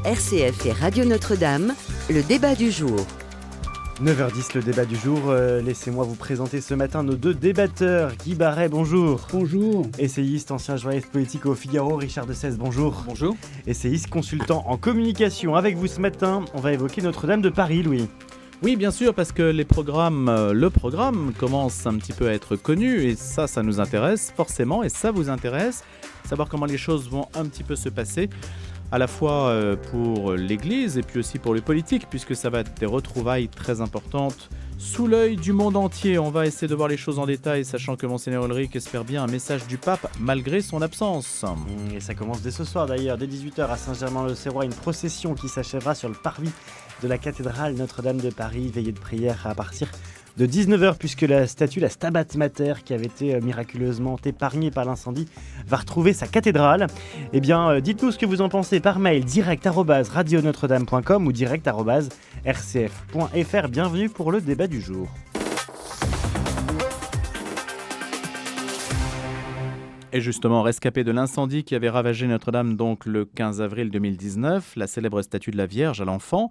RCF et Radio Notre-Dame, le débat du jour. 9h10, le débat du jour. Laissez-moi vous présenter ce matin nos deux débatteurs. Guy Barret, bonjour. Bonjour. Essayiste, ancien journaliste politique au Figaro, Richard Dessès, bonjour. Bonjour. Essayiste, consultant en communication. Avec vous ce matin, on va évoquer Notre-Dame de Paris, Louis. Oui, bien sûr, parce que le programme commence un petit peu à être connu et ça nous intéresse forcément et ça vous intéresse, savoir comment les choses vont un petit peu se passer. À la fois pour l'Église et puis aussi pour les politiques, puisque ça va être des retrouvailles très importantes sous l'œil du monde entier. On va essayer de voir les choses en détail, sachant que Monseigneur Ulrich espère bien un message du pape malgré son absence. Et ça commence dès ce soir d'ailleurs, dès 18h à Saint-Germain-l'Auxerrois, une procession qui s'achèvera sur le parvis de la cathédrale Notre-Dame de Paris, veillée de prière à partir de 19h, puisque la statue, la Stabat Mater, qui avait été miraculeusement épargnée par l'incendie, va retrouver sa cathédrale. Eh bien, dites-nous ce que vous en pensez par mail direct@radionotre-dame.com ou direct@rcf.fr. Bienvenue pour le débat du jour. Et justement, rescapé de l'incendie qui avait ravagé Notre-Dame donc le 15 avril 2019, la célèbre statue de la Vierge à l'enfant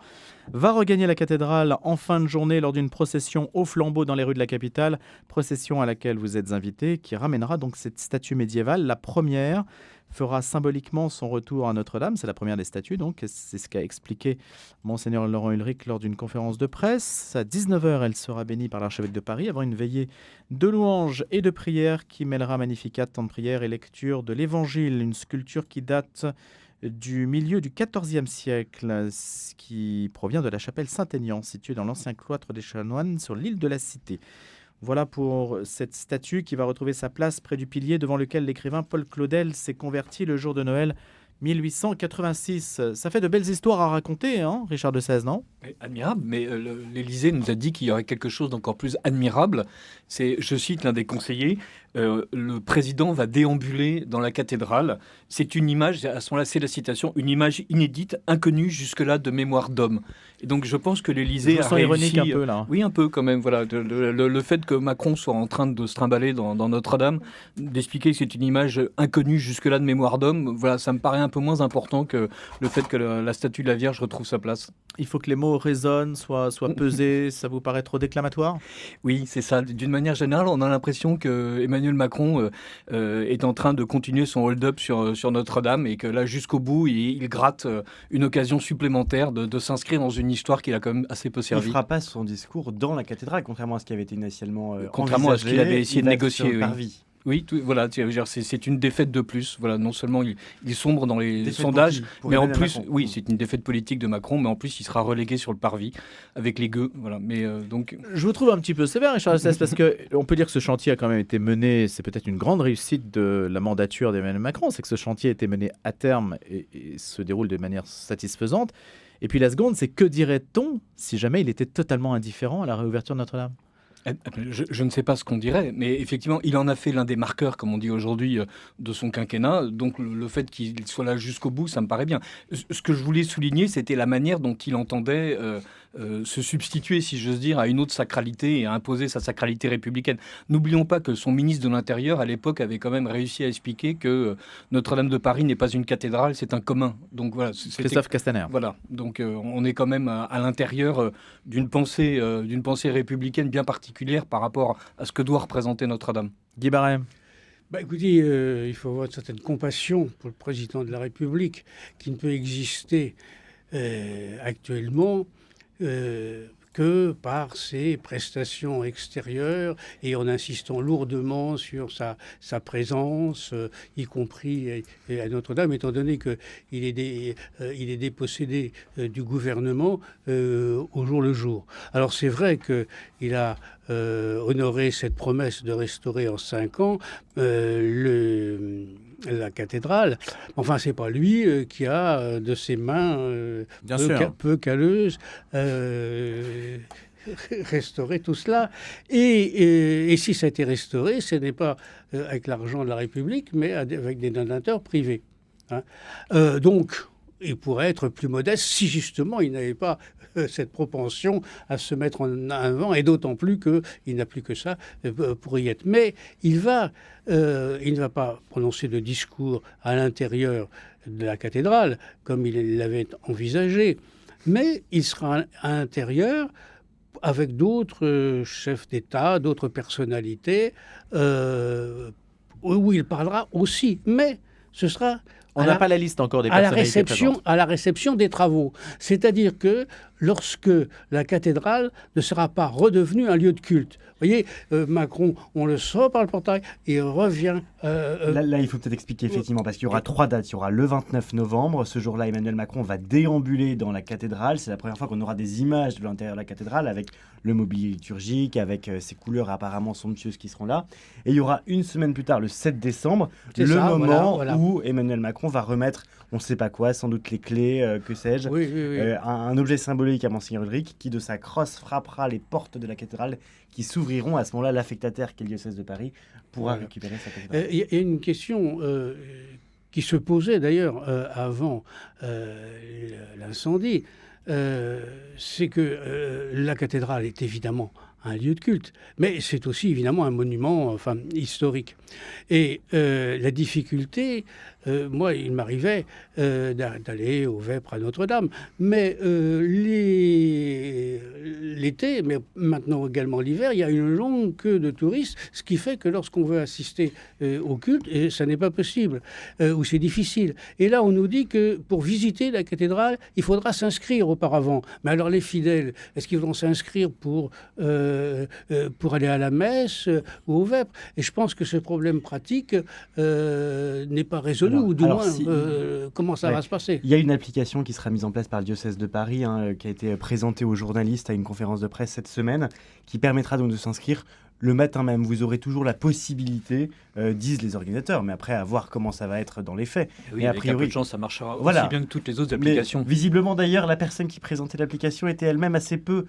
va regagner la cathédrale en fin de journée lors d'une procession au flambeau dans les rues de la capitale, procession à laquelle vous êtes invités, qui ramènera donc cette statue médiévale. La première fera symboliquement son retour à Notre-Dame, c'est la première des statues, donc c'est ce qu'a expliqué Monseigneur Laurent Ulrich lors d'une conférence de presse. À 19h, elle sera bénie par l'archevêque de Paris avant une veillée de louanges et de prières qui mêlera Magnificat, temps de prière et lecture de l'Évangile, une sculpture qui date du milieu du XIVe siècle, qui provient de la chapelle Saint-Aignan, située dans l'ancien cloître des Chanoines sur l'île de la Cité. Voilà pour cette statue qui va retrouver sa place près du pilier devant lequel l'écrivain Paul Claudel s'est converti le jour de Noël 1886. Ça fait de belles histoires à raconter, hein, Richard Dessès, non ? Admirable, mais l'Élysée nous a dit qu'il y aurait quelque chose d'encore plus admirable. C'est, je cite l'un des conseillers, le président va déambuler dans la cathédrale. C'est une image, à ce moment-là, c'est la citation, une image inédite, inconnue jusque-là de mémoire d'homme. Et donc je pense que l'Élysée a réussi... ironique un peu là. Oui, un peu quand même. Voilà, le fait que Macron soit en train de se trimballer dans Notre-Dame, d'expliquer que c'est une image inconnue jusque-là de mémoire d'homme, voilà, ça me paraît un peu moins important que le fait que la statue de la Vierge retrouve sa place. Il faut que les mots résonnent, soient pesés. Ça vous paraît trop déclamatoire ? Oui, c'est ça. D'une manière générale, on a l'impression que Emmanuel Macron est en train de continuer son hold-up sur Notre-Dame et que là, jusqu'au bout, il gratte une occasion supplémentaire de s'inscrire dans une histoire qu'il a quand même assez peu servi. Il ne fera pas son discours dans la cathédrale, contrairement à ce qui avait été initialement contrairement à ce qu'il avait essayé de négocier. Oui. Parvis. Oui, voilà, c'est une défaite de plus. Voilà, non seulement il sombre dans les sondages, mais en plus, oui, c'est une défaite politique de Macron, mais en plus, il sera relégué sur le parvis avec les gueux. Voilà, mais donc. Je vous trouve un petit peu sévère, Richard Dessès, parce que on peut dire que ce chantier a quand même été mené. C'est peut-être une grande réussite de la mandature d'Emmanuel Macron, c'est que ce chantier a été mené à terme et se déroule de manière satisfaisante. Et puis la seconde, c'est que dirait-on si jamais il était totalement indifférent à la réouverture de Notre-Dame ? Je ne sais pas ce qu'on dirait, mais effectivement, il en a fait l'un des marqueurs, comme on dit aujourd'hui, de son quinquennat. Donc le fait qu'il soit là jusqu'au bout, ça me paraît bien. Ce que je voulais souligner, c'était la manière dont il entendait se substituer, si j'ose dire, à une autre sacralité et à imposer sa sacralité républicaine. N'oublions pas que son ministre de l'Intérieur, à l'époque, avait quand même réussi à expliquer que Notre-Dame de Paris n'est pas une cathédrale, c'est un commun. Donc voilà, Christophe Castaner. Voilà, donc on est quand même à l'intérieur d'une pensée républicaine bien particulière par rapport à ce que doit représenter Notre-Dame. Guy Barret. Écoutez, il faut avoir une certaine compassion pour le président de la République qui ne peut exister actuellement que par ses prestations extérieures et en insistant lourdement sur sa présence, y compris à Notre-Dame, étant donné qu'il est dépossédé du gouvernement au jour le jour. Alors c'est vrai qu'il a honoré cette promesse de restaurer en 5 ans la cathédrale. Enfin, c'est pas lui qui a de ses mains peu calleuses restaurer tout cela. Et si ça a été restauré, ce n'est pas avec l'argent de la République, mais avec des donateurs privés. Hein. Donc, il pourrait être plus modeste si justement il n'avait pas cette propension à se mettre en avant, et d'autant plus qu'il n'a plus que ça pour y être. Mais il ne va pas prononcer de discours à l'intérieur de la cathédrale, comme il l'avait envisagé, mais il sera à l'intérieur avec d'autres chefs d'État, d'autres personnalités, où il parlera aussi. Mais ce sera... On n'a pas la liste encore des personnalités présentes. À la réception des travaux. C'est-à-dire que lorsque la cathédrale ne sera pas redevenue un lieu de culte. Vous voyez, Macron, on le sort par le portail et revient... Là, il faut peut-être expliquer effectivement, parce qu'il y aura 3 dates. Il y aura le 29 novembre. Ce jour-là, Emmanuel Macron va déambuler dans la cathédrale. C'est la première fois qu'on aura des images de l'intérieur de la cathédrale, avec le mobilier liturgique, avec ces couleurs apparemment somptueuses qui seront là. Et il y aura une semaine plus tard, le 7 décembre, moment où Emmanuel Macron va remettre, on ne sait pas quoi, sans doute les clés, que sais-je, un objet symbolique à Monseigneur Ulrich, qui de sa crosse frappera les portes de la cathédrale, qui s'ouvriront. À ce moment-là, l'affectataire, qui est le diocèse de Paris, pourra récupérer sa cathédrale. Il y a une question qui se posait d'ailleurs avant l'incendie, c'est que la cathédrale est évidemment un lieu de culte, mais c'est aussi évidemment un monument historique. Et la difficulté, moi, il m'arrivait d'aller au Vêpres à Notre-Dame, mais l'été, mais maintenant également l'hiver, il y a une longue queue de touristes, ce qui fait que lorsqu'on veut assister au culte, et ça n'est pas possible, ou c'est difficile. Et là, on nous dit que pour visiter la cathédrale, il faudra s'inscrire auparavant. Mais alors les fidèles, est-ce qu'ils vont s'inscrire pour aller à la messe ou au Vêpres? Et je pense que ce problème pratique n'est pas résolu, ou du moins, comment ça va se passer? Il y a une application qui sera mise en place par le diocèse de Paris, qui a été présentée aux journalistes à une conférence de presse cette semaine, qui permettra donc de s'inscrire le matin même. Vous aurez toujours la possibilité, disent les organisateurs, mais après à voir comment ça va être dans les faits. Oui, et a avec priori, un peu de chance, ça marchera aussi bien que toutes les autres applications. Mais, visiblement d'ailleurs, la personne qui présentait l'application était elle-même assez peu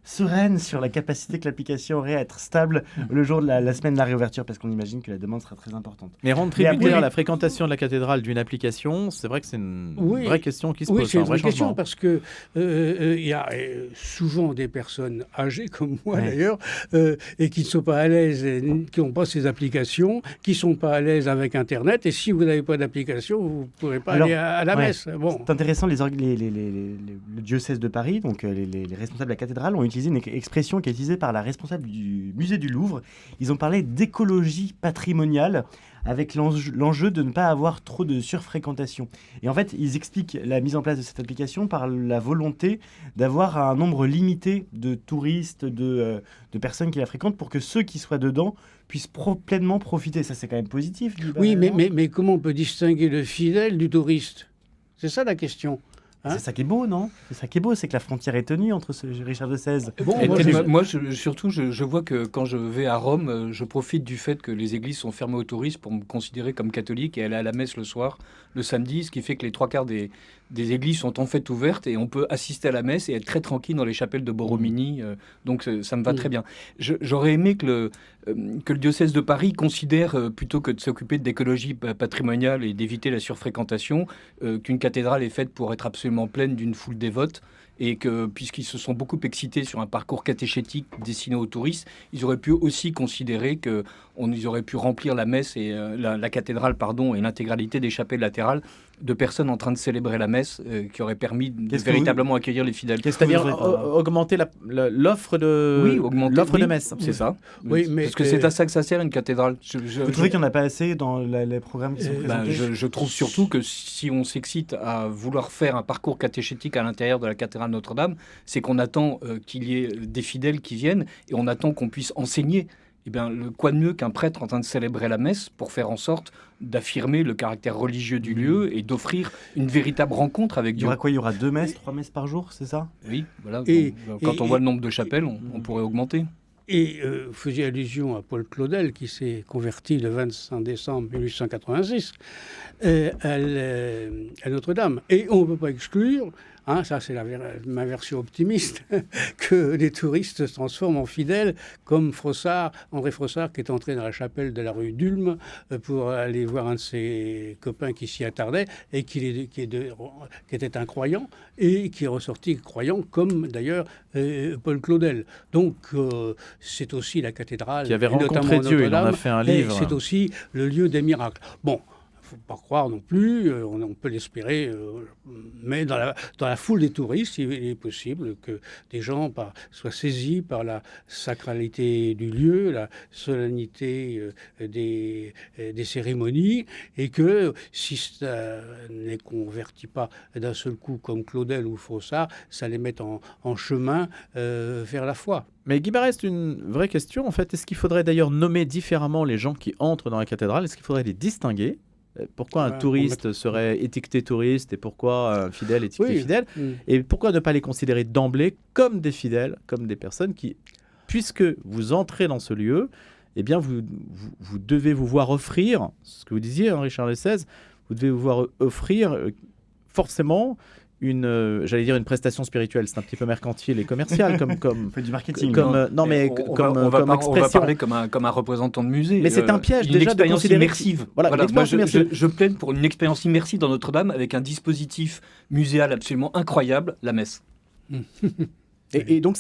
sereine sur la capacité que l'application aurait à être stable le jour de la semaine de la réouverture, parce qu'on imagine que la demande sera très importante. Mais rendre tributaire la fréquentation de la cathédrale d'une application, c'est vrai que c'est une vraie question qui se pose. Oui, c'est une vraie question, parce que il y a souvent des personnes âgées, comme moi d'ailleurs, et qui ne sont pas à l'aise, qui n'ont pas ces applications, qui ne sont pas à l'aise avec Internet, et si vous n'avez pas d'application, vous ne pourrez pas aller à la messe. Bon. C'est intéressant, le diocèse de Paris, donc les responsables de la cathédrale, ont utilisé une expression qui est utilisée par la responsable du musée du Louvre. Ils ont parlé d'écologie patrimoniale, avec l'enjeu de ne pas avoir trop de surfréquentation. Et en fait, ils expliquent la mise en place de cette application par la volonté d'avoir un nombre limité de touristes, de personnes qui la fréquentent, pour que ceux qui soient dedans puissent pleinement profiter. Ça, c'est quand même positif. Oui, mais comment on peut distinguer le fidèle du touriste? C'est ça la question. C'est ça qui est beau, non? C'est ça qui est beau, c'est que la frontière est tenue entre Richard XVI. Moi, surtout, je vois que quand je vais à Rome, je profite du fait que les églises sont fermées aux touristes pour me considérer comme catholique et aller à la messe le soir, le samedi, ce qui fait que les 3/4 des églises sont en fait ouvertes et on peut assister à la messe et être très tranquille dans les chapelles de Borromini. Donc ça me va très bien. J'aurais aimé que le diocèse de Paris considère, plutôt que de s'occuper d'écologie patrimoniale et d'éviter la surfréquentation, qu'une cathédrale est faite pour être absolument pleine d'une foule dévote, et que, puisqu'ils se sont beaucoup excités sur un parcours catéchétique destiné aux touristes, ils auraient pu aussi considérer qu'ils auraient pu remplir la messe et la cathédrale, et l'intégralité des chapelles latérales de personnes en train de célébrer la messe, qui aurait permis de véritablement accueillir les fidèles. C'est-à-dire augmenter l'offre de messe. C'est ça. Oui, mais parce que c'est à ça que ça sert, une cathédrale. Vous trouvez qu'il n'y en a pas assez dans les programmes qui sont présentés? Je trouve surtout que si on s'excite à vouloir faire un parcours catéchétique à l'intérieur de la cathédrale Notre-Dame, c'est qu'on attend qu'il y ait des fidèles qui viennent, et on attend qu'on puisse enseigner. Eh bien, quoi de mieux qu'un prêtre en train de célébrer la messe pour faire en sorte d'affirmer le caractère religieux du lieu et d'offrir une véritable rencontre avec Dieu. Il y aura 2 messes, 3 messes par jour, c'est ça? Oui, voilà. Quand on voit le nombre de chapelles, on pourrait augmenter. Et vous faisiez allusion à Paul Claudel, qui s'est converti le 25 décembre 1886 à Notre-Dame. Et on ne peut pas exclure hein, ça c'est ma version optimiste, que les touristes se transforment en fidèles, comme André Frossard, qui est entré dans la chapelle de la rue d'Ulm pour aller voir un de ses copains qui s'y attardait et qui était un croyant et qui est ressorti croyant, comme d'ailleurs Paul Claudel. Donc c'est aussi la cathédrale qui avait rencontré Dieu, il en a fait un livre. C'est aussi le lieu des miracles. Bon, il ne faut pas croire non plus, on peut l'espérer, mais dans la foule des touristes, il est possible que des gens soient saisis par la sacralité du lieu, la solennité des cérémonies, et que si ça ne les convertit pas d'un seul coup comme Claudel ou Frossard, ça les met en chemin vers la foi. Mais Guy Barret, c'est une vraie question. En fait, est-ce qu'il faudrait d'ailleurs nommer différemment les gens qui entrent dans la cathédrale? Est-ce qu'il faudrait les distinguer? Pourquoi un touriste serait étiqueté touriste et pourquoi un fidèle étiqueté fidèle? Et pourquoi ne pas les considérer d'emblée comme des fidèles, comme des personnes qui, puisque vous entrez dans ce lieu, eh bien vous devez vous voir offrir, ce que vous disiez, hein, Richard XVI, vous devez vous voir offrir forcément une prestation spirituelle. C'est un petit peu mercantile et commercial comme fait du marketing. On va parler comme un représentant de musée. Mais c'est un piège une déjà expérience immersive. Voilà, moi, je plaide pour une expérience immersive dans Notre-Dame avec un dispositif muséal absolument incroyable, la messe. Et donc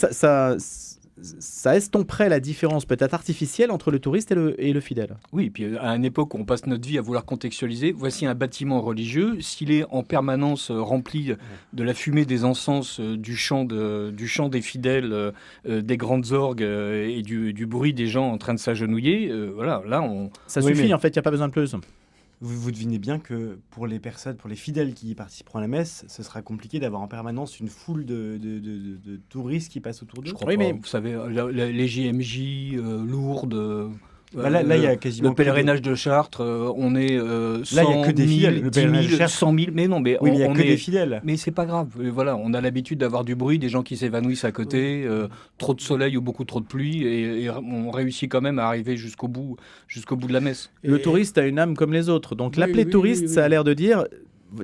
ça estomperait la différence peut-être artificielle entre le touriste et le fidèle. Oui, et puis à une époque où on passe notre vie à vouloir contextualiser, voici un bâtiment religieux, s'il est en permanence rempli de la fumée des encens, du chant des fidèles, des grandes orgues et du bruit des gens en train de s'agenouiller, voilà, là on... Ça suffit, en fait, il n'y a pas besoin de plus. Vous devinez bien que pour les fidèles qui participeront à la messe, ce sera compliqué d'avoir en permanence une foule de touristes qui passent autour d'eux. Je crois pas. Mais... Vous savez, les JMJ, Lourdes... là, il y a quasiment le pèlerinage de Chartres, on est 100 là, il y a que des fidèles. Le 10 000, 100 000, mais non, mais oui, il y a que des fidèles. Mais c'est pas grave. Voilà, on a l'habitude d'avoir du bruit, des gens qui s'évanouissent à côté, trop de soleil ou beaucoup trop de pluie, et on réussit quand même à arriver jusqu'au bout de la messe. Le touriste a une âme comme les autres, donc l'appeler touriste, ça a l'air de dire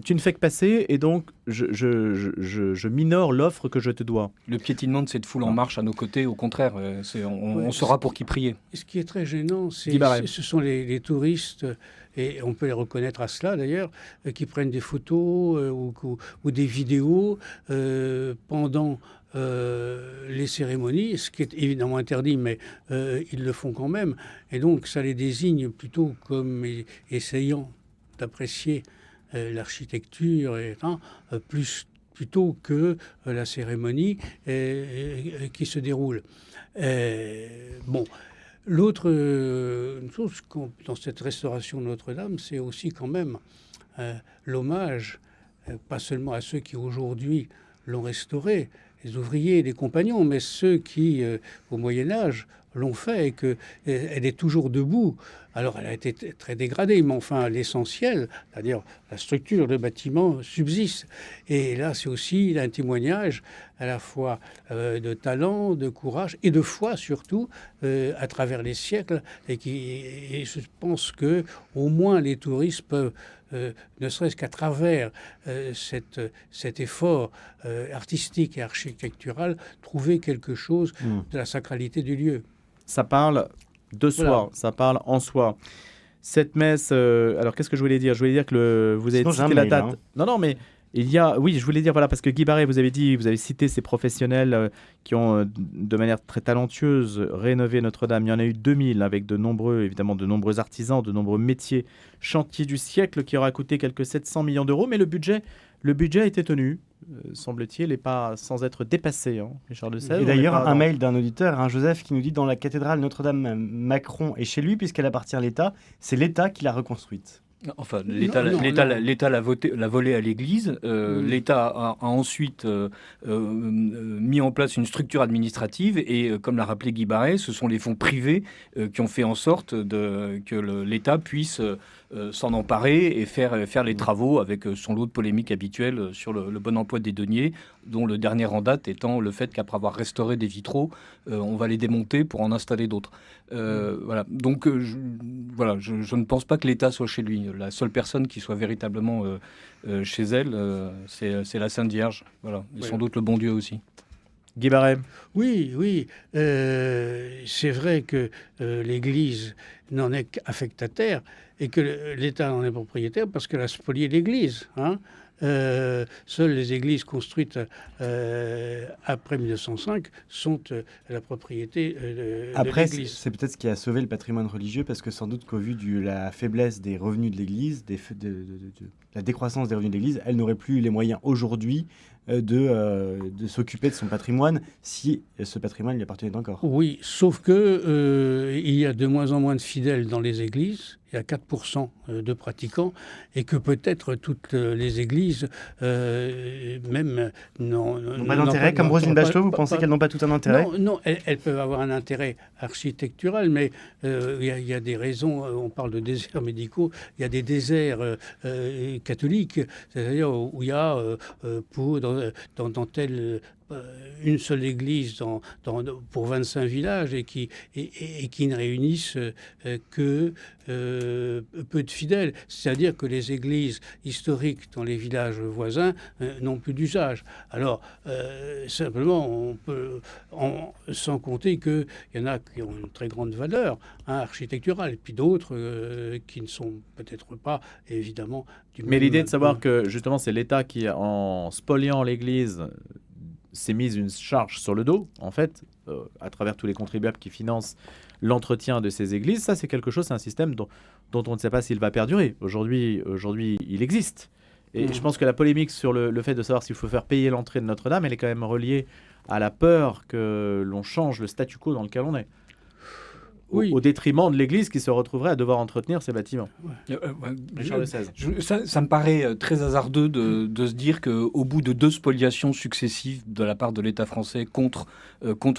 tu ne fais que passer et donc je minore l'offre que je te dois. Le piétinement de cette foule en marche à nos côtés, au contraire, on saura pour qui prier. Ce qui est très gênant, ce sont les touristes, et on peut les reconnaître à cela d'ailleurs, qui prennent des photos ou des vidéos pendant les cérémonies, ce qui est évidemment interdit, mais ils le font quand même. Et donc ça les désigne plutôt comme essayant d'apprécier l'architecture plutôt que la cérémonie qui se déroule. L'autre chose dans cette restauration de Notre-Dame, c'est aussi quand même l'hommage, pas seulement à ceux qui aujourd'hui l'ont restaurée, les ouvriers et les compagnons, mais ceux qui, au Moyen-Âge, l'ont fait et qu'elle est toujours debout. Alors, elle a été très dégradée, mais enfin, l'essentiel, c'est-à-dire la structure, le bâtiment, subsiste. Et là, c'est aussi un témoignage à la fois de talent, de courage et de foi, surtout, à travers les siècles. Et je pense que au moins les touristes peuvent, ne serait-ce qu'à travers cet effort artistique et architectural, trouver quelque chose de la sacralité du lieu. Ça parle de soi, voilà. Ça parle en soi. Cette messe, alors qu'est-ce que je voulais dire? Je voulais dire que vous avez cité la date. Non, mais il y a, oui, je voulais dire, voilà, parce que Guy Barret, vous avez cité ces professionnels qui ont, de manière très talentueuse, rénové Notre-Dame. Il y en a eu 2000, avec de nombreux artisans, de nombreux métiers. Chantier du siècle qui aura coûté quelques 700 millions d'euros, mais le budget a été tenu. Semble-t-il, et pas sans être dépassé, hein, Richard de Sèvres. Et d'ailleurs, un mail d'un auditeur, Joseph, qui nous dit dans la cathédrale Notre-Dame, Macron est chez lui puisqu'elle appartient à l'État. C'est l'État qui l'a reconstruite. Enfin, l'État l'a volée à l'Église. L'État a ensuite mis en place une structure administrative et, comme l'a rappelé Guy Barret, ce sont les fonds privés qui ont fait en sorte que l'État puisse s'en emparer et faire les travaux avec son lot de polémiques habituelles sur le bon emploi des deniers, dont le dernier en date étant le fait qu'après avoir restauré des vitraux, on va les démonter pour en installer d'autres. Voilà. Donc, je ne pense pas que l'État soit chez lui. La seule personne qui soit véritablement chez elle, c'est la Sainte Vierge. Voilà. Et sans doute le bon Dieu aussi. Guy Barret. Oui. C'est vrai que l'Église n'en est qu'affectataire et que l'État en est propriétaire parce qu'elle a spolié l'Église. Seules les églises construites après 1905 sont la propriété de Après, l'Église. c'est peut-être ce qui a sauvé le patrimoine religieux, parce que sans doute qu'au vu de la faiblesse des revenus de l'Église, de la décroissance des revenus de l'Église, elle n'aurait plus les moyens aujourd'hui de s'occuper de son patrimoine si ce patrimoine lui appartenait encore. Oui, sauf que il y a de moins en moins de fidèles dans les églises. Il y a 4% de pratiquants, et que peut-être toutes les églises, même n'ont pas d'intérêt, comme Roselyne Bachelot, vous pensez qu'elles n'ont pas tout un intérêt ? Non, elles peuvent avoir un intérêt architectural, mais il y a des raisons. On parle de déserts médicaux. Il y a des déserts catholiques, c'est-à-dire où il y a dans tel une seule église pour 25 villages et qui ne réunissent que peu de fidèles. C'est-à-dire que les églises historiques dans les villages voisins n'ont plus d'usage. Alors, simplement, sans compter qu'il y en a qui ont une très grande valeur architecturale, et puis d'autres qui ne sont peut-être pas, évidemment, du même... Mais l'idée de savoir que, justement, c'est l'État qui, en spoliant l'église, s'est mise une charge sur le dos, en fait, à travers tous les contribuables qui financent l'entretien de ces églises. Ça, c'est quelque chose, c'est un système dont on ne sait pas s'il va perdurer. Aujourd'hui, il existe. Et je pense que la polémique sur le fait de savoir s'il faut faire payer l'entrée de Notre-Dame, elle est quand même reliée à la peur que l'on change le statu quo dans lequel on est. Oui. Au détriment de l'Église qui se retrouverait à devoir entretenir ces bâtiments. Richard de Sèze. Ça me paraît très hasardeux de se dire qu'au bout de 2 spoliations successives de la part de l'État français contre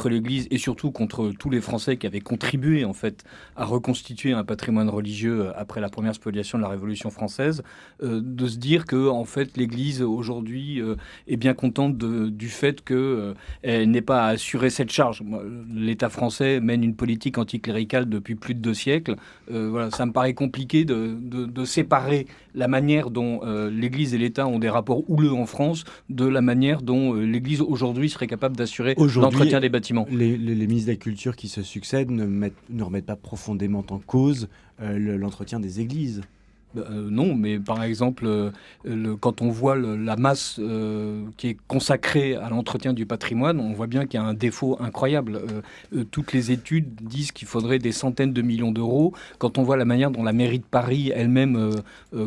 l'Église et surtout contre tous les Français qui avaient contribué en fait à reconstituer un patrimoine religieux après la première spoliation de la Révolution française, de se dire que en fait l'Église aujourd'hui est bien contente du fait qu'elle n'ait pas à assurer cette charge. L'État français mène une politique anticléricale depuis plus de 2 siècles. Ça me paraît compliqué de séparer la manière dont l'Église et l'État ont des rapports houleux en France de la manière dont l'Église aujourd'hui serait capable d'assurer l'entretien des bâtiments. Les ministres de la Culture qui se succèdent ne remettent pas profondément en cause l'entretien des églises. Non, mais par exemple, quand on voit la masse qui est consacrée à l'entretien du patrimoine, on voit bien qu'il y a un défaut incroyable. Toutes les études disent qu'il faudrait des centaines de millions d'euros. Quand on voit la manière dont la mairie de Paris elle-même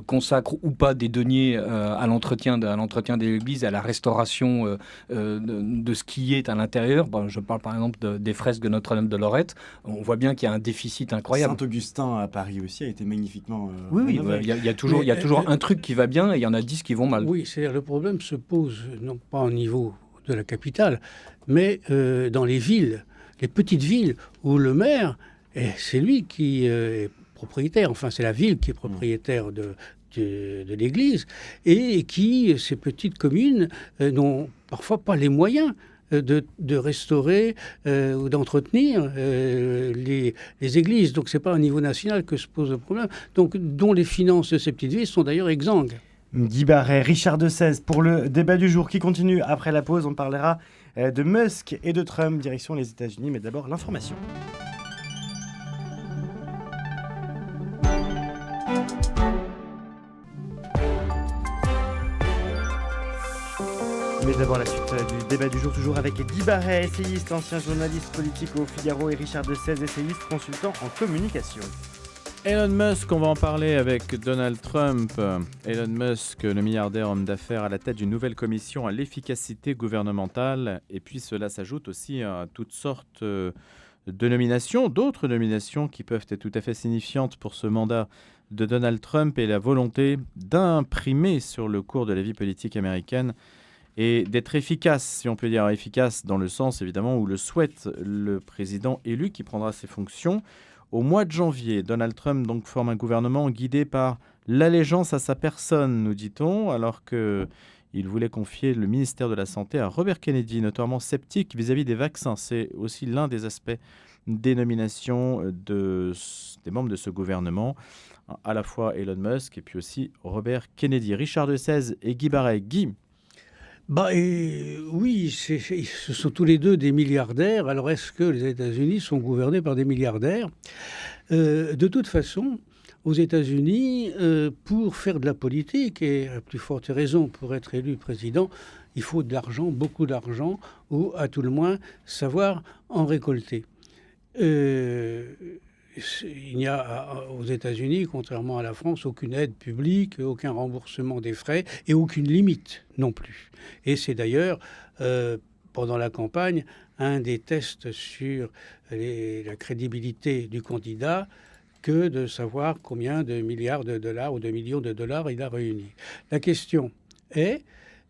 consacre ou pas des deniers à l'entretien de l'église, à la restauration de ce qui est à l'intérieur, je parle par exemple des fresques de Notre-Dame de Lorette, on voit bien qu'il y a un déficit incroyable. Saint-Augustin à Paris aussi a été magnifiquement il y a toujours un truc qui va bien et il y en a 10 qui vont mal. Oui, c'est-à-dire le problème se pose non pas au niveau de la capitale, mais dans les villes, les petites villes où le maire, c'est lui qui est propriétaire, enfin c'est la ville qui est propriétaire de l'église, et qui, ces petites communes, n'ont parfois pas les moyens de restaurer ou d'entretenir les églises. Donc c'est pas au niveau national que se pose le problème, donc dont les finances de ces petites villes sont d'ailleurs exsangues. Guy Barret, Richard de Sèze pour le débat du jour qui continue après la pause. On parlera de Musk et de Trump, direction les États-Unis, mais d'abord l'information. Mais d'abord la suite du débat du jour, toujours avec Guy Barret, essayiste, ancien journaliste politique au Figaro, et Richard de Sèze, essayiste, consultant en communication. Elon Musk, on va en parler avec Donald Trump. Elon Musk, le milliardaire homme d'affaires à la tête d'une nouvelle commission à l'efficacité gouvernementale. Et puis cela s'ajoute aussi à toutes sortes de nominations, d'autres nominations qui peuvent être tout à fait signifiantes pour ce mandat de Donald Trump et la volonté d'imprimer sur le cours de la vie politique américaine et d'être efficace, si on peut dire efficace dans le sens évidemment où le souhaite le président élu qui prendra ses fonctions, Au mois de janvier, Donald Trump donc forme un gouvernement guidé par l'allégeance à sa personne, nous dit-on, alors qu'il voulait confier le ministère de la Santé à Robert Kennedy, notoirement sceptique vis-à-vis des vaccins. C'est aussi l'un des aspects des nominations des membres de ce gouvernement, à la fois Elon Musk et puis aussi Robert Kennedy. Richard de Sèze et Guy Baret. Guy. Oui, ce sont tous les deux des milliardaires. Alors, est-ce que les États-Unis sont gouvernés par des milliardaires ? De toute façon, aux États-Unis, pour faire de la politique, et à plus forte raison pour être élu président, il faut de l'argent, beaucoup d'argent, ou à tout le moins savoir en récolter. Il n'y a aux États-Unis, contrairement à la France, aucune aide publique, aucun remboursement des frais et aucune limite non plus. Et c'est d'ailleurs, pendant la campagne, un des tests sur la crédibilité du candidat que de savoir combien de milliards de dollars ou de millions de dollars il a réuni. La question est,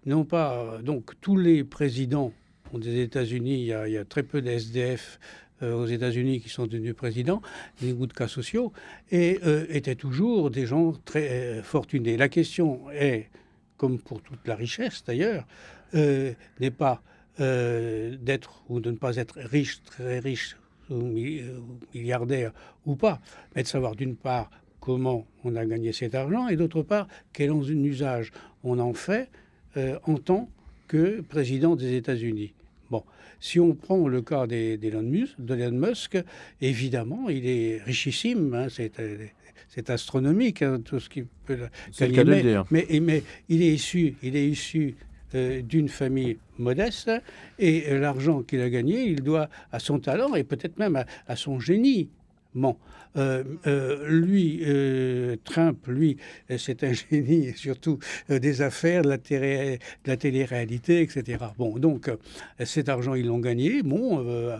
non pas, donc tous les présidents des États-Unis, il y a très peu de SDF aux États-Unis qui sont devenus présidents, des bouts de cas sociaux, et étaient toujours des gens très fortunés. La question est, comme pour toute la richesse d'ailleurs, n'est pas d'être ou de ne pas être riche, très riche, ou milliardaire ou pas, mais de savoir d'une part comment on a gagné cet argent et d'autre part quel usage on en fait en tant que président des États-Unis. Bon, si on prend le cas d'Elon Musk, évidemment, il est richissime, hein, c'est astronomique, hein, tout ce qu'il peut c'est le cas de le dire. Mais il est issu d'une famille modeste, et l'argent qu'il a gagné, il doit à son talent et peut-être même à son génie. Bon, Trump, lui, c'est un génie surtout des affaires, de la télé-réalité, etc. Bon, donc cet argent, ils l'ont gagné,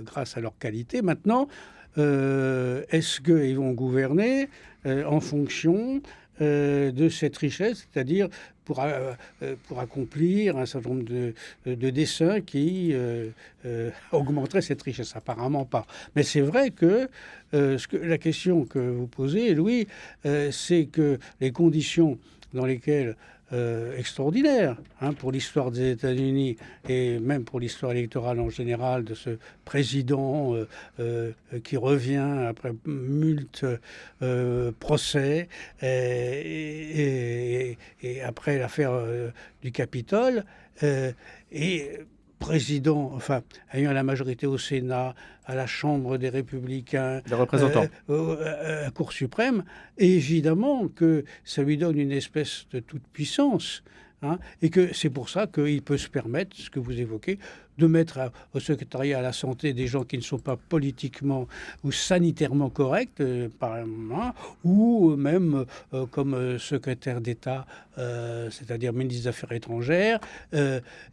grâce à leur qualité. Maintenant, est-ce qu'ils vont gouverner en fonction de cette richesse, c'est-à-dire pour accomplir un certain nombre de desseins qui augmenteraient cette richesse? Apparemment pas. Mais c'est vrai que la question que vous posez, Louis, c'est que les conditions dans lesquelles extraordinaire pour l'histoire des États-Unis et même pour l'histoire électorale en général de ce président qui revient après moult procès et après l'affaire du Capitole et président, ayant la majorité au Sénat, à la Chambre des Républicains, des représentants, à la Cour suprême, et évidemment que ça lui donne une espèce de toute-puissance, et que c'est pour ça qu'il peut se permettre, ce que vous évoquez, de mettre au secrétariat à la santé des gens qui ne sont pas politiquement ou sanitairement corrects, ou même comme secrétaire d'État, c'est-à-dire ministre des Affaires étrangères.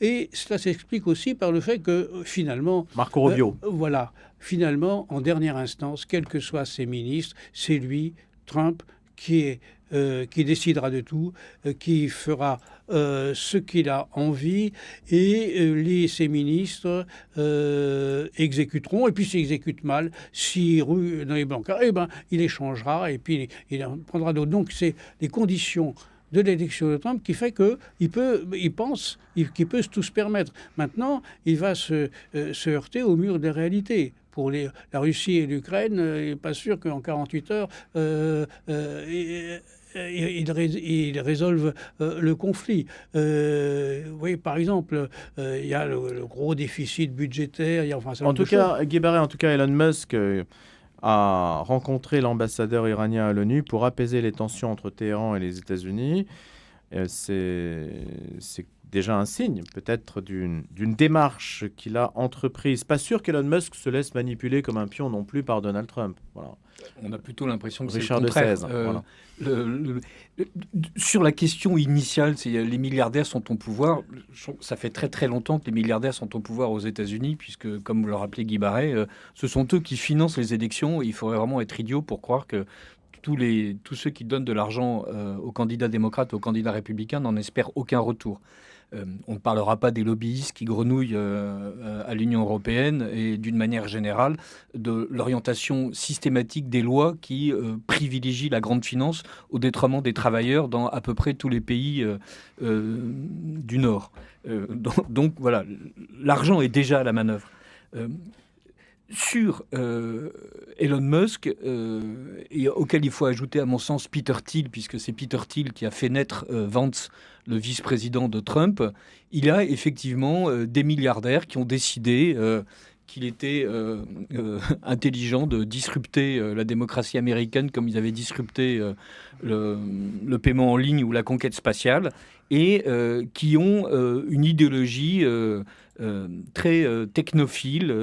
Et cela s'explique aussi par le fait que finalement... Marco Rubio. Voilà, finalement, en dernière instance, quels que soient ses ministres, c'est lui, Trump, qui décidera de tout, qui fera ce qu'il a envie, et ses ministres exécuteront, et puis s'ils exécutent mal, s'ils ruent dans les bancards, il les changera, et puis il en prendra d'autres. Donc c'est les conditions de l'élection de Trump qui fait qu'il pense qu'il peut tout se permettre. Maintenant, il va se heurter au mur des réalités. Pour la Russie et l'Ukraine, il n'est pas sûr qu'en 48 heures, ils résolvent le conflit. Oui, par exemple, il y a le gros déficit budgétaire. En tout cas, Guy Baret, Elon Musk a rencontré l'ambassadeur iranien à l'ONU pour apaiser les tensions entre Téhéran et les États-Unis. C'est déjà un signe, peut-être, d'une démarche qu'il a entreprise. Pas sûr qu'Elon Musk se laisse manipuler comme un pion non plus par Donald Trump. Voilà. On a plutôt l'impression que c'est Richard le contraire. de Sèze, voilà. Sur la question initiale, c'est les milliardaires sont au pouvoir. Ça fait très très longtemps que les milliardaires sont au pouvoir aux États-Unis, puisque, comme vous le rappelez Guy Baret, ce sont eux qui financent les élections. Et il faudrait vraiment être idiot pour croire que tous ceux qui donnent de l'argent aux candidats démocrates, aux candidats républicains n'en espèrent aucun retour. On ne parlera pas des lobbyistes qui grenouillent à l'Union européenne et d'une manière générale de l'orientation systématique des lois qui privilégient la grande finance au détriment des travailleurs dans à peu près tous les pays du Nord. Donc voilà, l'argent est déjà à la manœuvre. Sur Elon Musk, et auquel il faut ajouter à mon sens Peter Thiel, puisque c'est Peter Thiel qui a fait naître Vance, le vice-président de Trump, il y a effectivement des milliardaires qui ont décidé qu'il était intelligent de disrupter la démocratie américaine comme ils avaient disrupté le paiement en ligne ou la conquête spatiale, et qui ont une idéologie très technophile,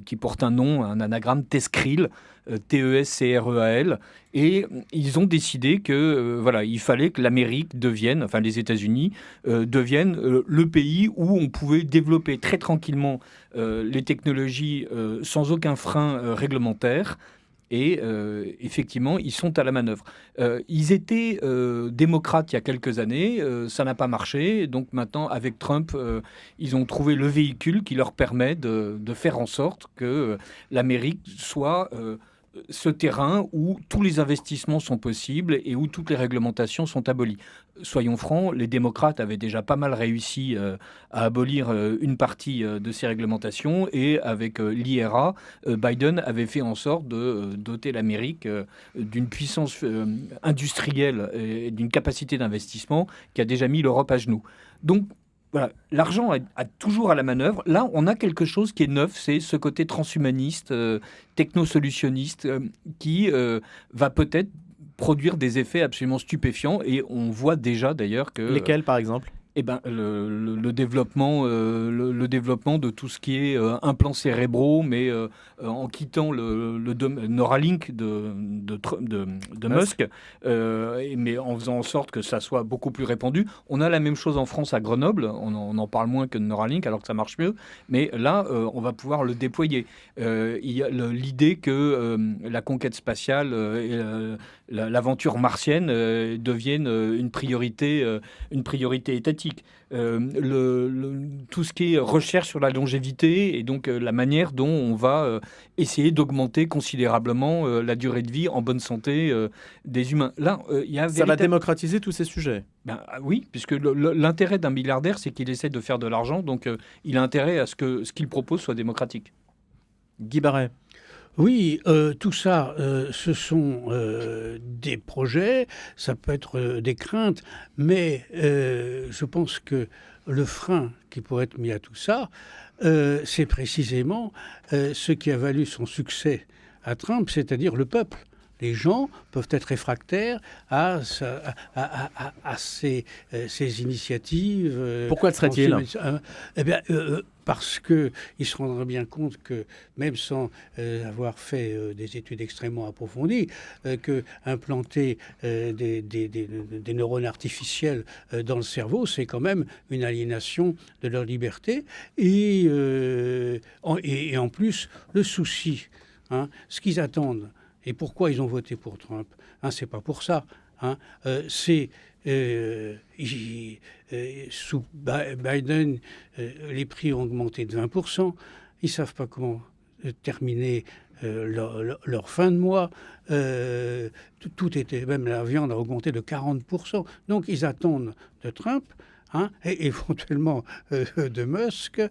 qui porte un nom, un anagramme TESCREAL, T-E-S-C-R-E-A-L, et ils ont décidé que il fallait que l'Amérique devienne, enfin les États-Unis deviennent le pays où on pouvait développer très tranquillement les technologies sans aucun frein réglementaire. Et effectivement, ils sont à la manœuvre. Ils étaient démocrates il y a quelques années, ça n'a pas marché. Donc maintenant, avec Trump, ils ont trouvé le véhicule qui leur permet de faire en sorte que l'Amérique soit ce terrain où tous les investissements sont possibles et où toutes les réglementations sont abolies. Soyons francs, les démocrates avaient déjà pas mal réussi à abolir une partie de ces réglementations, et avec l'IRA, Biden avait fait en sorte de doter l'Amérique d'une puissance industrielle et d'une capacité d'investissement qui a déjà mis l'Europe à genoux. Donc, voilà, l'argent est toujours à la manœuvre. Là, on a quelque chose qui est neuf, c'est ce côté transhumaniste, technosolutionniste, qui va peut-être produire des effets absolument stupéfiants. Et on voit déjà d'ailleurs que... Lesquels, par exemple ? Le développement de tout ce qui est implants cérébraux, mais en quittant le Neuralink de Musk, mais en faisant en sorte que ça soit beaucoup plus répandu. On a la même chose en France à Grenoble, on en parle moins que de Neuralink alors que ça marche mieux, mais là on va pouvoir le déployer. Il y a l'idée que la conquête spatiale et l'aventure martienne deviennent une priorité étatique. Tout ce qui est recherche sur la longévité et donc la manière dont on va essayer d'augmenter considérablement la durée de vie en bonne santé des humains. Là, ça va démocratiser tous ces sujets. Oui, puisque l'intérêt d'un milliardaire, c'est qu'il essaie de faire de l'argent, donc il a intérêt à ce qu'il propose soit démocratique. Guy Barret. Oui, tout ça, ce sont des projets, ça peut être des craintes, mais je pense que le frein qui pourrait être mis à tout ça, c'est précisément ce qui a valu son succès à Trump, c'est-à-dire le peuple. Les gens peuvent être réfractaires à ces initiatives. Pourquoi le seraient-ils ? Parce qu'ils se rendraient bien compte que, même sans avoir fait des études extrêmement approfondies, que implanter des neurones artificiels dans le cerveau, c'est quand même une aliénation de leur liberté. Et en plus, le souci, ce qu'ils attendent, et pourquoi ils ont voté pour Trump, c'est pas pour ça. C'est sous Biden, les prix ont augmenté de 20%. Ils savent pas comment terminer leur fin de mois. Tout était, même la viande a augmenté de 40%. Donc ils attendent de Trump, et éventuellement de Musk,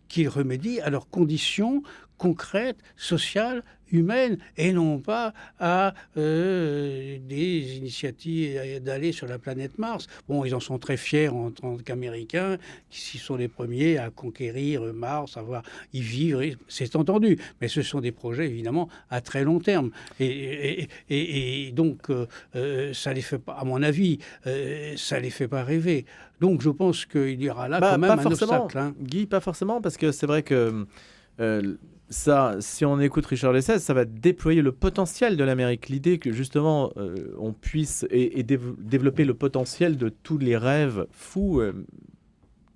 qu'il remédie à leurs conditions concrètes, sociales, humaines, et non pas à des initiatives d'aller sur la planète Mars. Bon, ils en sont très fiers en tant qu'Américains, qui sont les premiers à conquérir Mars, à y vivre, c'est entendu. Mais ce sont des projets, évidemment, à très long terme. Et donc, ça les fait pas, à mon avis, ça les fait pas rêver. Donc, je pense qu'il y aura là quand même un obstacle. Guy, pas forcément, parce que c'est vrai que... ça, si on écoute Richard Lessez, ça va déployer le potentiel de l'Amérique. L'idée que justement on puisse développer le potentiel de tous les rêves fous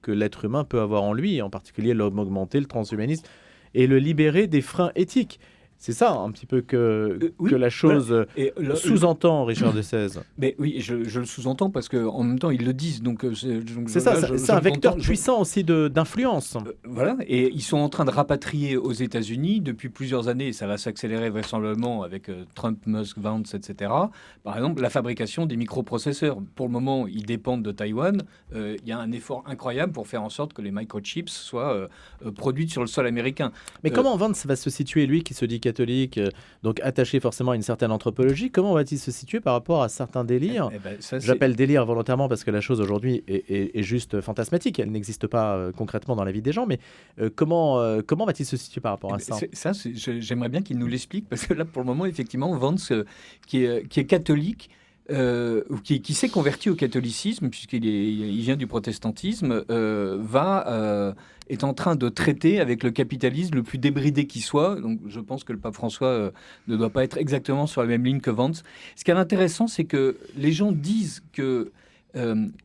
que l'être humain peut avoir en lui, en particulier l'homme augmenté, le transhumanisme, et le libérer des freins éthiques. C'est ça un petit peu Oui, que la chose Et sous-entend, Richard de 16. Mais oui, je le sous-entends parce qu'en même temps, ils le disent. Donc, C'est ça, c'est un vecteur puissant aussi d'influence. Voilà, et ils sont en train de rapatrier aux États-Unis depuis plusieurs années, et ça va s'accélérer vraisemblablement avec Trump, Musk, Vance, etc. Par exemple, la fabrication des microprocesseurs. Pour le moment, ils dépendent de Taïwan. Il y a un effort incroyable pour faire en sorte que les microchips soient produits sur le sol américain. Mais comment Vance va se situer, lui qui se dit catholique, donc attaché forcément à une certaine anthropologie, comment va-t-il se situer par rapport à certains délires J'appelle délire volontairement parce que la chose aujourd'hui est juste fantasmatique, elle n'existe pas concrètement dans la vie des gens, mais comment va-t-il se situer par rapport à ça J'aimerais bien qu'il nous l'explique, parce que là, pour le moment, effectivement, Vance, qui est catholique, qui s'est converti au catholicisme, puisqu'il vient du protestantisme, est en train de traiter avec le capitalisme le plus débridé qui soit. Donc, je pense que le pape François ne doit pas être exactement sur la même ligne que Vance. Ce qui est intéressant, c'est que les gens disent que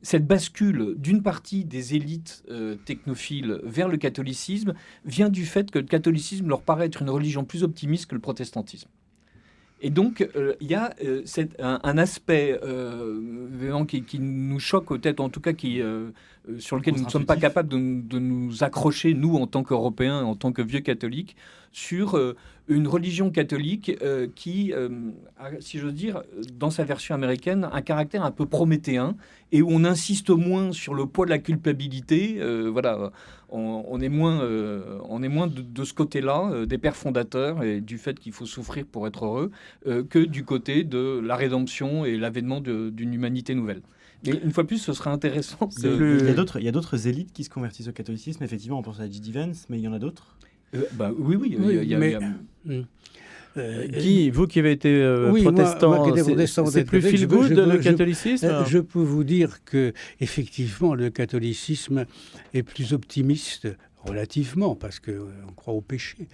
cette bascule d'une partie des élites technophiles vers le catholicisme vient du fait que le catholicisme leur paraît être une religion plus optimiste que le protestantisme. Et donc, il y a un aspect qui nous choque, peut-être en tout cas sur lequel nous ne sommes pas capables de nous accrocher, nous, en tant qu'Européens, en tant que vieux catholiques, sur une religion catholique qui, si j'ose dire, dans sa version américaine, un caractère un peu prométhéen, et où on insiste moins sur le poids de la culpabilité. Voilà, on est moins de ce côté-là, des pères fondateurs, et du fait qu'il faut souffrir pour être heureux, que du côté de la rédemption et l'avènement d'une humanité nouvelle. Mais une fois de plus, ce serait intéressant. Il y a d'autres élites qui se convertissent au catholicisme. Effectivement, on pense à J.D. Vance, mais il y en a d'autres. Oui. Guy, vous qui avez été protestant, c'est plus feel good le catholicisme. Je peux vous dire que effectivement, le catholicisme est plus optimiste relativement, parce qu'on croit au péché,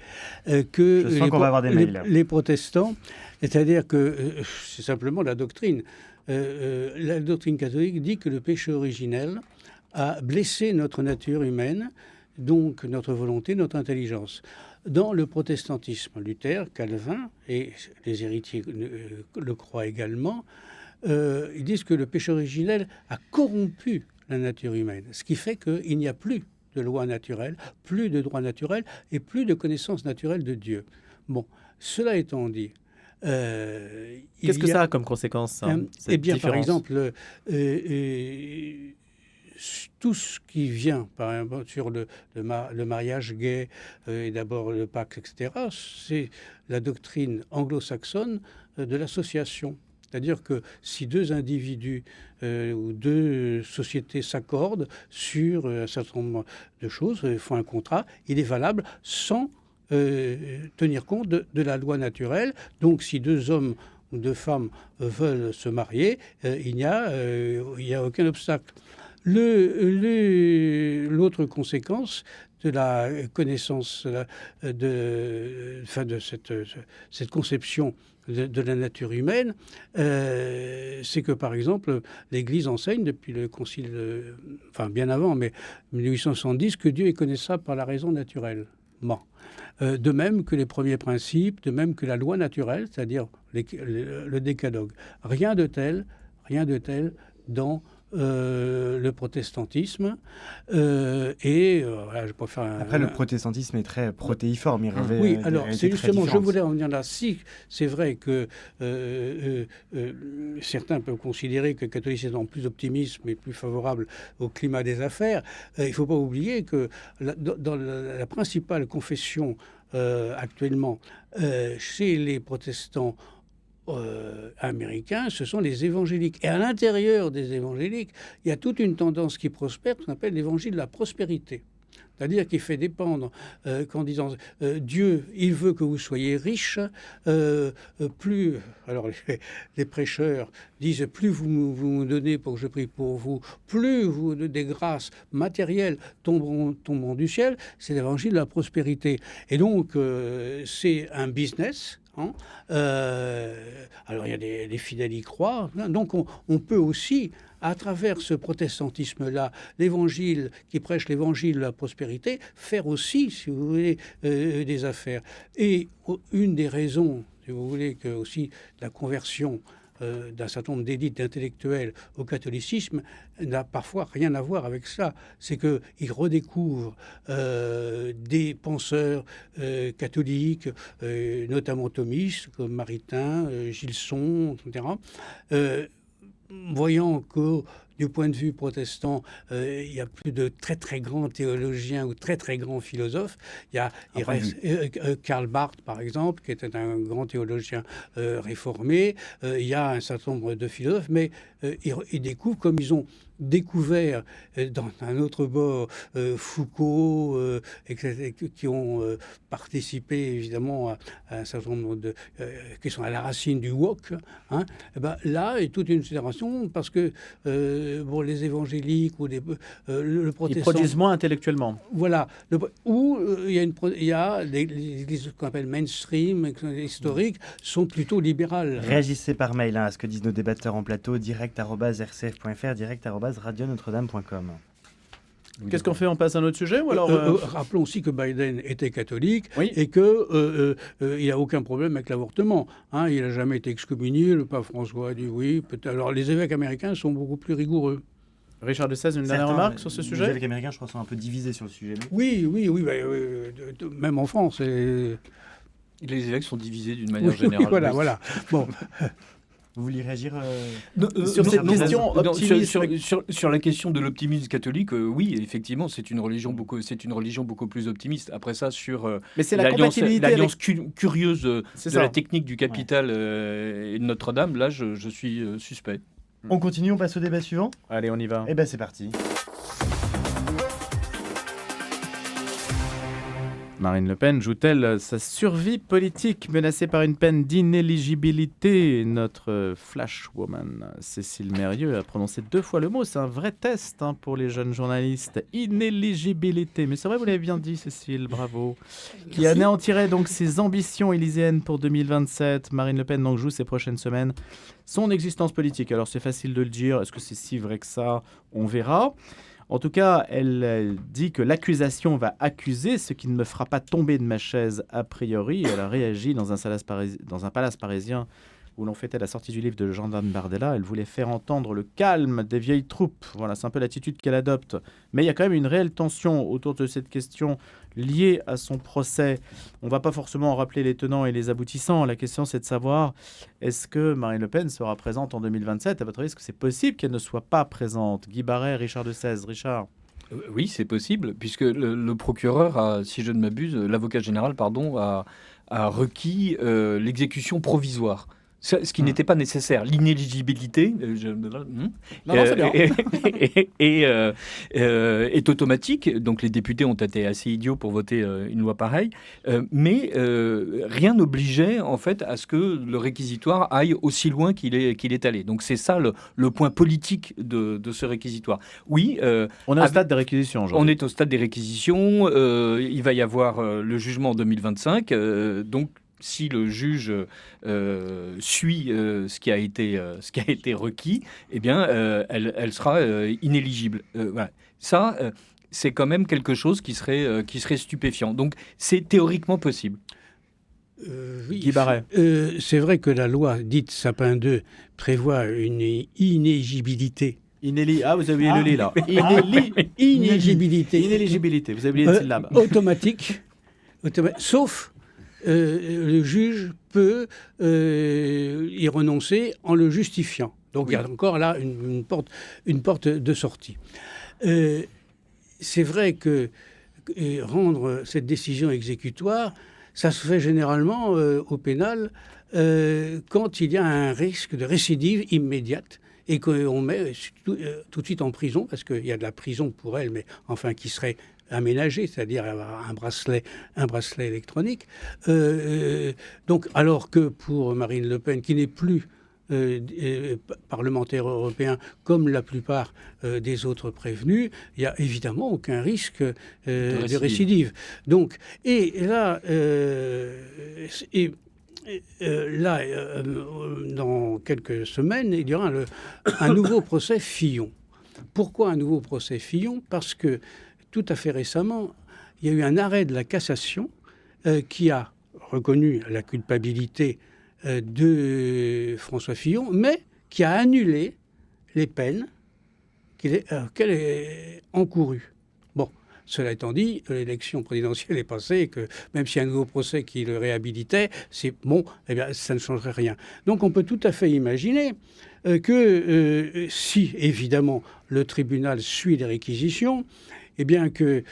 que je sens qu'on va avoir des mails, les protestants. C'est-à-dire que c'est simplement la doctrine. La doctrine catholique dit que le péché originel a blessé notre nature humaine, donc notre volonté, notre intelligence. Dans le protestantisme, Luther, Calvin et les héritiers le croient également, ils disent que le péché originel a corrompu la nature humaine, ce qui fait qu'il n'y a plus de loi naturelle, plus de droit naturel et plus de connaissance naturelle de Dieu. Bon, cela étant dit, qu'est-ce que ça a comme conséquence Eh bien, par exemple, tout ce qui vient, par exemple, sur le mariage gay, et d'abord le pacte, etc., c'est la doctrine anglo-saxonne de l'association. C'est-à-dire que si deux individus ou deux sociétés s'accordent sur un certain nombre de choses, font un contrat, il est valable sans tenir compte de la loi naturelle. Donc si deux hommes ou deux femmes veulent se marier, il n'y a aucun obstacle. L'autre conséquence de la connaissance de cette conception de la nature humaine, c'est que, par exemple, l'Église enseigne depuis le Concile, bien avant, mais 1870, que Dieu est connaissable par la raison naturelle. Bon. De même que les premiers principes, de même que la loi naturelle, c'est-à-dire le décalogue. Rien de tel dans le protestantisme. Je peux faire Après, le protestantisme est très protéiforme. Oui, alors c'est justement, je voulais en venir là. Si c'est vrai que certains peuvent considérer que le catholicisme est plus optimiste et plus favorable au climat des affaires, il ne faut pas oublier que dans la principale confession actuellement chez les protestants américains, ce sont les évangéliques. Et à l'intérieur des évangéliques, il y a toute une tendance qui prospère, qu'on appelle l'évangile de la prospérité. C'est-à-dire qu'il fait dépendre, qu'en disant Dieu, il veut que vous soyez riches, plus, alors les prêcheurs disent plus vous me donnez pour que je prie pour vous, plus des grâces matérielles tomberont du ciel. C'est l'évangile de la prospérité. Et donc, c'est un business hein. Alors il y a des fidèles y croient. Donc on peut aussi, à travers ce protestantisme-là, l'évangile, qui prêche l'évangile de la prospérité, faire aussi, si vous voulez, des affaires. Et une des raisons, si vous voulez, que aussi la conversion d'un certain nombre d'élites d'intellectuels au catholicisme n'a parfois rien à voir avec ça. C'est qu'ils redécouvrent des penseurs catholiques, notamment thomistes, comme Maritain, Gilson, etc., voyant que du point de vue protestant, il y a plus de très très grands théologiens ou très très grands philosophes. Il reste Karl Barth, par exemple, qui était un grand théologien réformé. Il y a un certain nombre de philosophes, mais ils découvrent, comme ils ont découvert dans un autre bord Foucault, qui ont participé évidemment à un certain nombre de qui sont à la racine du wok. Hein, et ben, là est toute une génération parce que bon, les évangéliques ou le protestant, ils produisent moins intellectuellement. Voilà, où il y a l'église qu'on appelle mainstream historique sont plutôt libérales. Réagissez par mail à ce que disent nos débatteurs en plateau, direct@rcf.fr, direct@radionotre-dame.com. Qu'est-ce qu'on fait? On passe à un autre sujet ou alors Rappelons aussi que Biden était catholique, oui, et que il n'a aucun problème avec l'avortement. Hein, il n'a jamais été excommunié. Le pape François a dit oui. Alors les évêques américains sont beaucoup plus rigoureux. Richard de Sèze, une dernière remarque sur ce sujet? Les évêques américains, je crois, sont un peu divisés sur le sujet. Oui, même en France. Les évêques sont divisés d'une manière générale. Voilà. Bon. Vous vouliez réagir sur cette question optimiste sur la question de l'optimisme catholique, oui, effectivement, c'est une religion beaucoup plus optimiste. Après ça, sur mais c'est l'alliance curieuse de la technique du capital et de Notre-Dame, là, je suis suspect. On continue, on passe au débat suivant? Allez, on y va. Eh bien, c'est parti. Marine Le Pen joue-t-elle sa survie politique menacée par une peine d'inéligibilité? Notre flashwoman Cécile Mérieux a prononcé 2 fois le mot. C'est un vrai test pour les jeunes journalistes. Inéligibilité. Mais c'est vrai, vous l'avez bien dit, Cécile, bravo. Qui anéantirait donc ses ambitions élyséennes pour 2027. Marine Le Pen donc joue ces prochaines semaines son existence politique. Alors c'est facile de le dire. Est-ce que c'est si vrai que ça? On verra. En tout cas, elle dit que l'accusation va accuser, ce qui ne me fera pas tomber de ma chaise a priori. Elle a réagi dans un palace parisien où l'on fêtait la sortie du livre de Jean-Dan Bardella. Elle voulait faire entendre le calme des vieilles troupes. Voilà, c'est un peu l'attitude qu'elle adopte. Mais il y a quand même une réelle tension autour de cette question liée à son procès. On ne va pas forcément rappeler les tenants et les aboutissants. La question, c'est de savoir, est-ce que Marine Le Pen sera présente en 2027? À votre avis, est-ce que c'est possible qu'elle ne soit pas présente? Guy Barret, Richard de Sèze. Richard? Oui, c'est possible, puisque le procureur, si je ne m'abuse, l'avocat général, a requis l'exécution provisoire. Ce qui n'était pas nécessaire. L'inéligibilité est automatique. Donc les députés ont été assez idiots pour voter une loi pareille. Mais rien n'obligeait en fait à ce que le réquisitoire aille aussi loin qu'il est allé. Donc c'est ça le point politique de ce réquisitoire. Oui. On est au stade des réquisitions. On est au stade des réquisitions. Il va y avoir le jugement en 2025. Donc si le juge suit ce qui a été requis, eh bien, elle sera inéligible. Voilà. Ça, c'est quand même quelque chose qui serait stupéfiant. Donc, c'est théoriquement possible. Oui, Guy Barret. C'est vrai que la loi dite Sapin 2 prévoit une inéligibilité. Vous avez oublié le lit, là. Inéligibilité. Vous avez oublié une syllabe. Automatique. Sauf... le juge peut y renoncer en le justifiant. Donc il y a encore là une porte de sortie. C'est vrai que rendre cette décision exécutoire, ça se fait généralement au pénal quand il y a un risque de récidive immédiate et qu'on met tout de suite en prison, parce qu'il y a de la prison pour elle, mais enfin qui serait aménagé, c'est-à-dire avoir un bracelet électronique. Donc, alors que pour Marine Le Pen, qui n'est plus parlementaire européen comme la plupart des autres prévenus, il n'y a évidemment aucun risque de récidive. Donc, et là, dans quelques semaines, il y aura un nouveau procès Fillon. Pourquoi un nouveau procès Fillon ? Parce que tout à fait récemment, il y a eu un arrêt de la cassation qui a reconnu la culpabilité de François Fillon, mais qui a annulé les peines qu'elle est encourue. Bon, cela étant dit, l'élection présidentielle est passée et que même s'il y a un nouveau procès qui le réhabilitait, c'est bon, eh bien, ça ne changerait rien. Donc on peut tout à fait imaginer que si, évidemment, le tribunal suit les réquisitions, eh bien que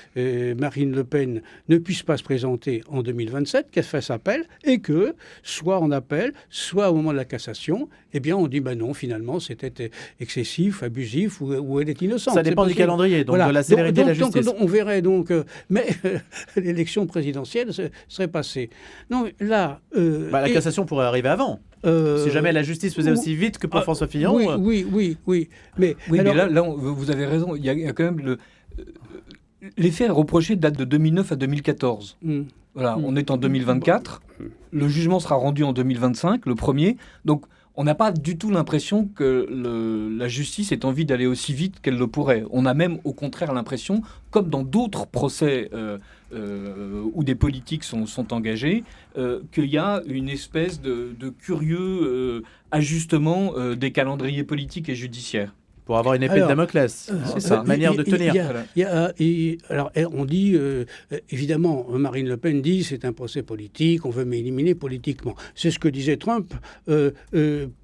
Marine Le Pen ne puisse pas se présenter en 2027, qu'elle fasse appel, et que, soit en appel, soit au moment de la cassation, eh bien on dit non, finalement, c'était excessif, abusif, ou elle est innocente. Ça dépend du calendrier, donc voilà, de la célérité de la justice. Donc on verrait donc... mais l'élection présidentielle serait passée. Donc là... la cassation pourrait arriver avant. Si jamais la justice faisait aussi vite que pour François Fillon... Oui. Mais là, vous avez raison, il y a quand même les faits reprochés datent de 2009 à 2014. Voilà, on est en 2024. Le jugement sera rendu en 2025, le premier. Donc, on n'a pas du tout l'impression que la justice ait envie d'aller aussi vite qu'elle le pourrait. On a même, au contraire, l'impression, comme dans d'autres procès où des politiques sont engagés, qu'il y a une espèce de curieux ajustement des calendriers politiques et judiciaires. Pour avoir une épée de Damoclès, c'est ça, manière de tenir. Alors, on dit, évidemment, Marine Le Pen dit c'est un procès politique, on veut m'éliminer politiquement. C'est ce que disait Trump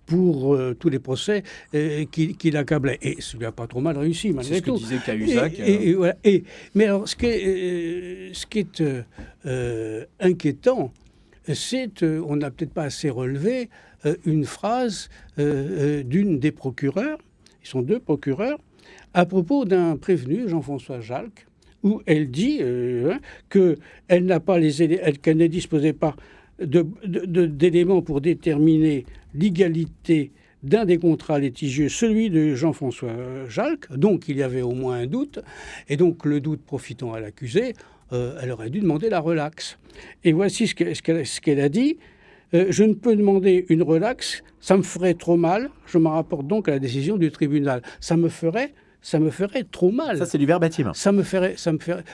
pour tous les procès qui l'accablaient. Et ça lui a pas trop mal réussi, malgré tout. C'est ce que disait Cahuzac. Mais alors, ce qui est inquiétant, c'est, on n'a peut-être pas assez relevé, une phrase d'une des procureurs, ils sont deux procureurs, à propos d'un prévenu, Jean-François Jalc, où elle dit qu'elle qu'elle ne disposait pas d'éléments pour déterminer l'égalité d'un des contrats litigieux, celui de Jean-François Jalc. Donc il y avait au moins un doute, et donc le doute profitant à l'accusé, elle aurait dû demander la relaxe. Et voici ce qu'elle a dit. Je ne peux demander une relaxe, ça me ferait trop mal. Je me rapporte donc à la décision du tribunal. Ça me ferait trop mal. Ça, c'est du verbatim. Ça me ferait...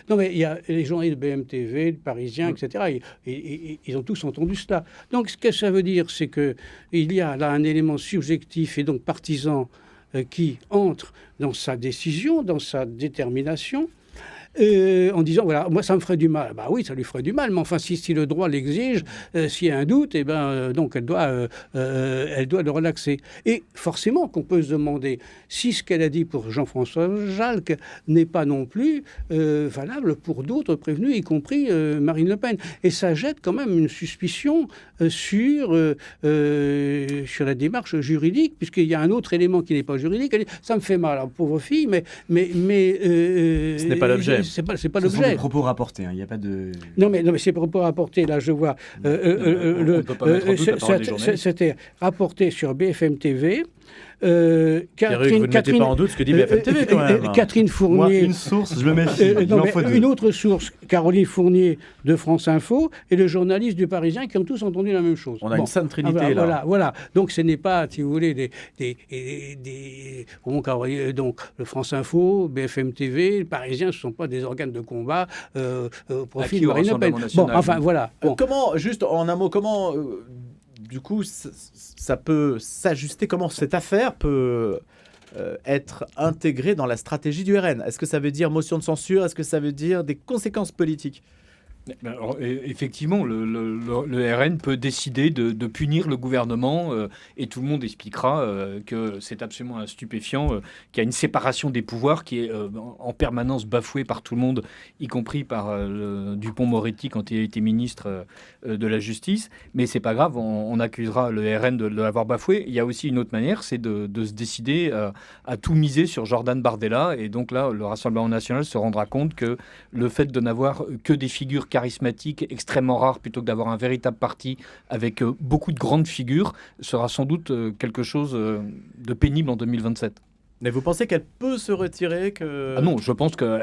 Non, mais il y a les journalistes de BMTV, de Parisien, etc. Ils ont tous entendu cela. Donc, ce que ça veut dire, c'est qu'il y a là un élément subjectif et donc partisan qui entre dans sa décision, dans sa détermination, en disant, voilà, moi, ça me ferait du mal. Bah oui, ça lui ferait du mal, mais enfin, si le droit l'exige, s'il y a un doute, eh ben, donc elle doit le relaxer. Et forcément qu'on peut se demander si ce qu'elle a dit pour Jean-François Jalc n'est pas non plus valable pour d'autres prévenus, y compris Marine Le Pen. Et ça jette quand même une suspicion sur la démarche juridique, puisqu'il y a un autre élément qui n'est pas juridique. Elle dit, ça me fait mal, alors, pauvre fille, mais ce n'est pas l'objet. C'est pas Ce l'objet. sont des propos rapportés, il n'y a pas de... Non, mais ces propos rapportés, là, je vois... c'était rapporté sur BFM TV. Vous ne mettez pas en doute ce que dit BFM TV, quand même. Catherine Fournier... Moi, une source, je me méfie. Une autre source, Caroline Fournier de France Info, et le journaliste du Parisien, qui ont tous entendu la même chose. On a une sainte trinité, là. Voilà. Donc, ce n'est pas, si vous voulez, donc, le France Info, BFM TV, le Parisien, ce ne sont pas des organes de combat au profit de Marine Le Pen. Bon, enfin, voilà. Bon. Comment, juste en un mot, comment... du coup, ça peut s'ajuster. Comment cette affaire peut être intégrée dans la stratégie du RN ? Est-ce que ça veut dire motion de censure ? Est-ce que ça veut dire des conséquences politiques ? Alors, effectivement, le RN peut décider de punir le gouvernement et tout le monde expliquera que c'est absolument un stupéfiant, qu'il y a une séparation des pouvoirs qui est en permanence bafouée par tout le monde, y compris par Dupond-Moretti quand il a été ministre de la Justice. Mais c'est pas grave, on accusera le RN de l'avoir bafoué. Il y a aussi une autre manière, c'est de se décider à tout miser sur Jordan Bardella. Et donc là, le Rassemblement national se rendra compte que le fait de n'avoir que des figures charismatique, extrêmement rare, plutôt que d'avoir un véritable parti avec beaucoup de grandes figures, sera sans doute quelque chose de pénible en 2027. Mais vous pensez qu'elle peut se retirer Ah non, je pense qu'elle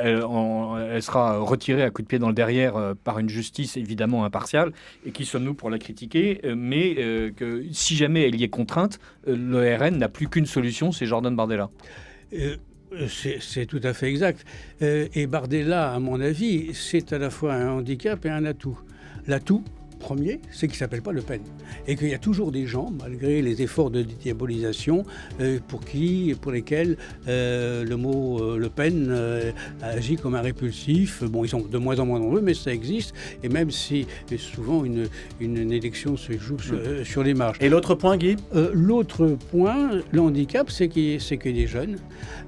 elle sera retirée à coups de pied dans le derrière par une justice évidemment impartiale. Et qui sommes-nous pour la critiquer mais que si jamais elle y est contrainte, le RN n'a plus qu'une solution, c'est Jordan Bardella. C'est tout à fait exact. Et Bardella, à mon avis, c'est à la fois un handicap et un atout. L'atout premier, c'est qu'il ne s'appelle pas Le Pen. Et qu'il y a toujours des gens, malgré les efforts de diabolisation, pour lesquels le mot Le Pen agit comme un répulsif. Bon, ils sont de moins en moins nombreux, mais ça existe. Et même si souvent une élection se joue sur les marges. Et l'autre point, Guy ? L'autre point, le handicap, c'est qu'il est jeune,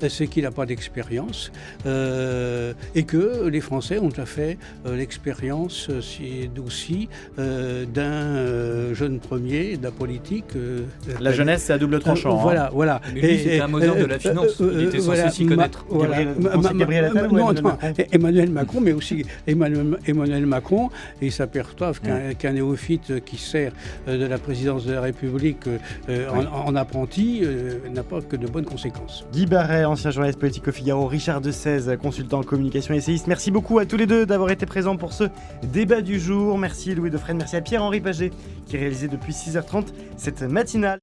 c'est qu'il n'a pas d'expérience, et que les Français ont déjà fait l'expérience aussi d'un jeune premier de la politique. La jeunesse, c'est à double tranchant. Voilà. Mais lui, c'était un Mozart de la finance. Il était censé s'y connaître. Emmanuel Macron, mais aussi Emmanuel Macron, et il s'aperçoit qu'un néophyte qui sert de la présidence de la République en apprenti n'a pas que de bonnes conséquences. Guy Barret, ancien journaliste politique au Figaro, Richard Desaise, consultant en communication essayiste. Merci beaucoup à tous les deux d'avoir été présents pour ce débat du jour. Merci Louis Dauphren, merci à Pierre-Henri Paget qui réalisait depuis 6h30 cette matinale.